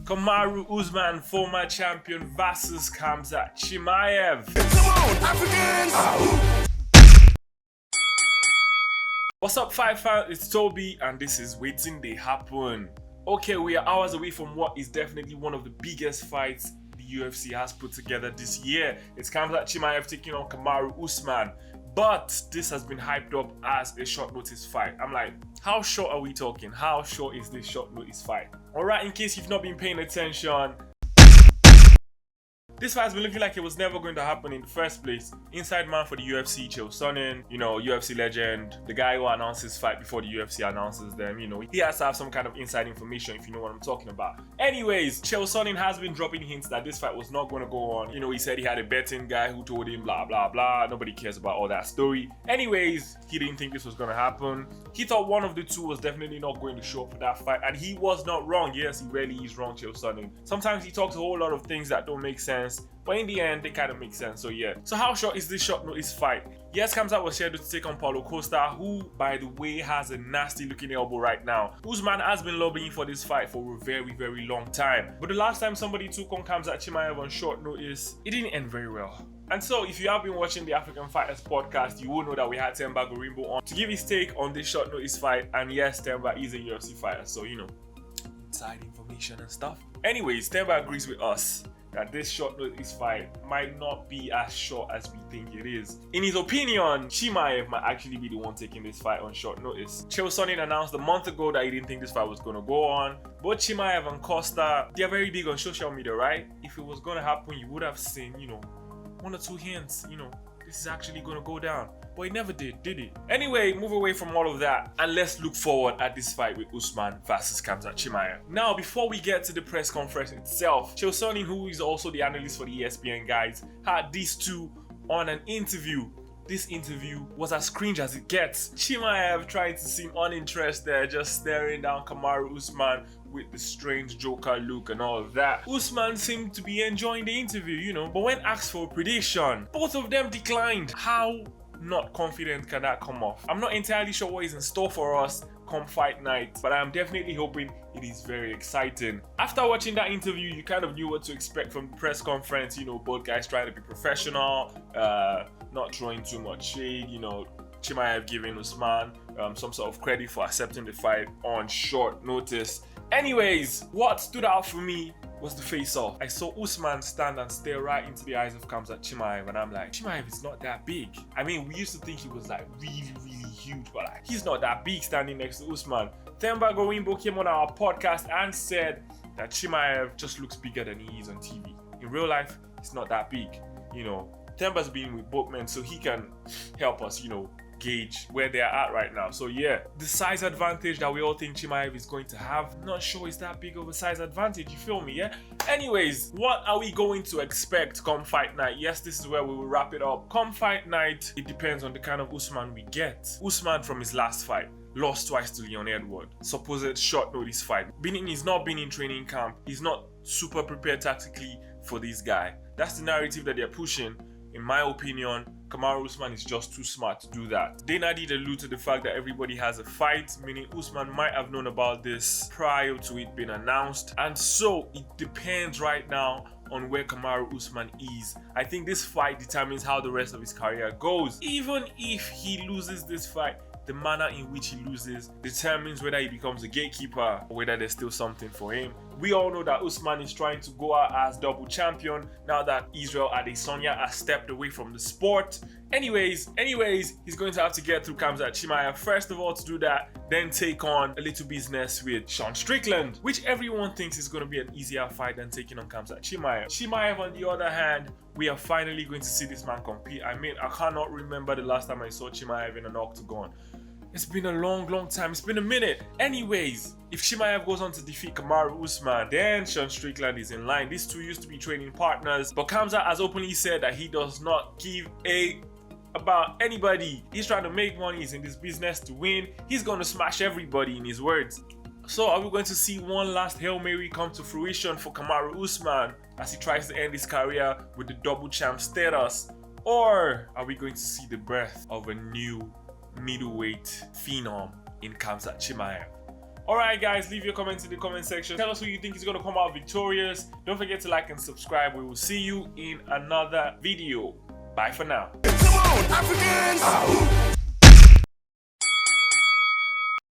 Kamaru Usman, former champion, versus Khamzat Chimaev. Come on, Africans! What's up, fight fans? It's Toby, and this is Waiting They Happen. Okay, we are hours away from what is definitely one of the biggest fights the UFC has put together this year. It's Khamzat Chimaev taking on Kamaru Usman. But this has been hyped up as a short notice fight. I'm like, how short are we talking? How short is this short notice fight? Alright, in case you've not been paying attention, this fight has been looking like it was never going to happen in the first place. Inside man for the UFC, Chael Sonnen, UFC legend, the guy who announces fight before the UFC announces them, he has to have some kind of inside information if you know what I'm talking about. Anyways, Chael Sonnen has been dropping hints that this fight was not going to go on. He said he had a betting guy who told him blah, blah, blah. Nobody cares about all that story. Anyways, he didn't think this was going to happen. He thought one of the two was definitely not going to show up for that fight, and he was not wrong. Yes, he really is wrong, Chael Sonnen. Sometimes he talks a whole lot of things that don't make sense, but in the end, they kind of make sense. So yeah. So how short is this short notice fight? Yes, Khamzat was scheduled to take on Paulo Costa, who, by the way, has a nasty looking elbow right now. Usman has been lobbying for this fight for a very, very long time. But the last time somebody took on Khamzat Chimaev on short notice, it didn't end very well. And so, if you have been watching the African Fighters podcast, you will know that we had Temba Gorimbo on to give his take on this short notice fight. And yes, Temba is a UFC fighter, so inside information and stuff. Anyways, Temba agrees with us that this short notice fight might not be as short as we think it is. In his opinion, Chimaev might actually be the one taking this fight on short notice. Chael Sonnen announced a month ago that he didn't think this fight was going to go on. Both Chimaev and Costa, they're very big on social media, right? If it was going to happen, you would have seen, one or two hints, this is actually going to go down. But it never did it? Anyway, move away from all of that and let's look forward at this fight with Usman versus Khamzat Chimaev. Now, before we get to the press conference itself, Chael Sonnen, who is also the analyst for the ESPN guys, had these two on an interview. This interview was as cringe as it gets. Chimaev trying to seem uninterested, just staring down Kamaru Usman with the strange Joker look and all of that. Usman seemed to be enjoying the interview, but when asked for a prediction, both of them declined. How not confident can that come off? I'm not entirely sure what is in store for us come fight night, but I'm definitely hoping it is very exciting. After watching that interview, you kind of knew what to expect from the press conference. Both guys trying to be professional, not throwing too much shade. Chimaev giving Usman some sort of credit for accepting the fight on short notice. Anyways, what stood out for me was the face-off. I saw Usman stand and stare right into the eyes of Khamzat Chimaev, and I'm like, Chimaev is not that big. I mean, we used to think he was like really, really huge, but he's not that big standing next to Usman. Temba Gorimbo came on our podcast and said that Chimaev just looks bigger than he is on TV. In real life, he's not that big. Temba's been with both men, so he can help us, gauge where they're at right now. So yeah, the size advantage that we all think Chimaev is going to have, not sure it's that big of a size advantage, you feel me? Yeah. Anyways, what are we going to expect come fight night? Yes, this is where we will wrap it up. Come fight night, it depends on the kind of Usman we get. Usman from his last fight lost twice to Leon Edwards. Supposed short notice fight. He's not been in training camp. He's not super prepared tactically for this guy. That's the narrative that they're pushing. In my opinion, Kamaru Usman is just too smart to do that. Dana did allude to the fact that everybody has a fight, meaning Usman might have known about this prior to it being announced. And so it depends right now on where Kamaru Usman is. I think this fight determines how the rest of his career goes. Even if he loses this fight, the manner in which he loses determines whether he becomes a gatekeeper or whether there's still something for him. We all know that Usman is trying to go out as double champion now that Israel Adesanya has stepped away from the sport. Anyways, he's going to have to get through Khamzat Chimaev first of all to do that, then take on a little business with Sean Strickland, which everyone thinks is going to be an easier fight than taking on Khamzat Chimaev. Chimaev, on the other hand, we are finally going to see this man compete. I mean, I cannot remember the last time I saw Chimaev in an octagon. It's been a long time. It's been a minute. Anyways, if Chimaev goes on to defeat Kamaru Usman, then Sean Strickland is in line. These two used to be training partners, but Khamzat has openly said that he does not give a about anybody. He's trying to make money. He's in this business to win. He's going to smash everybody, in his words. So are we going to see one last Hail Mary come to fruition for Kamaru Usman as he tries to end his career with the double champ status? Or are we going to see the birth of a new middleweight phenom in Khamzat Chimaev? Alright guys, leave your comments in the comment section. Tell us who you think is going to come out victorious. Don't forget to like and subscribe. We will see you in another video. Bye for now. Come on, Africans!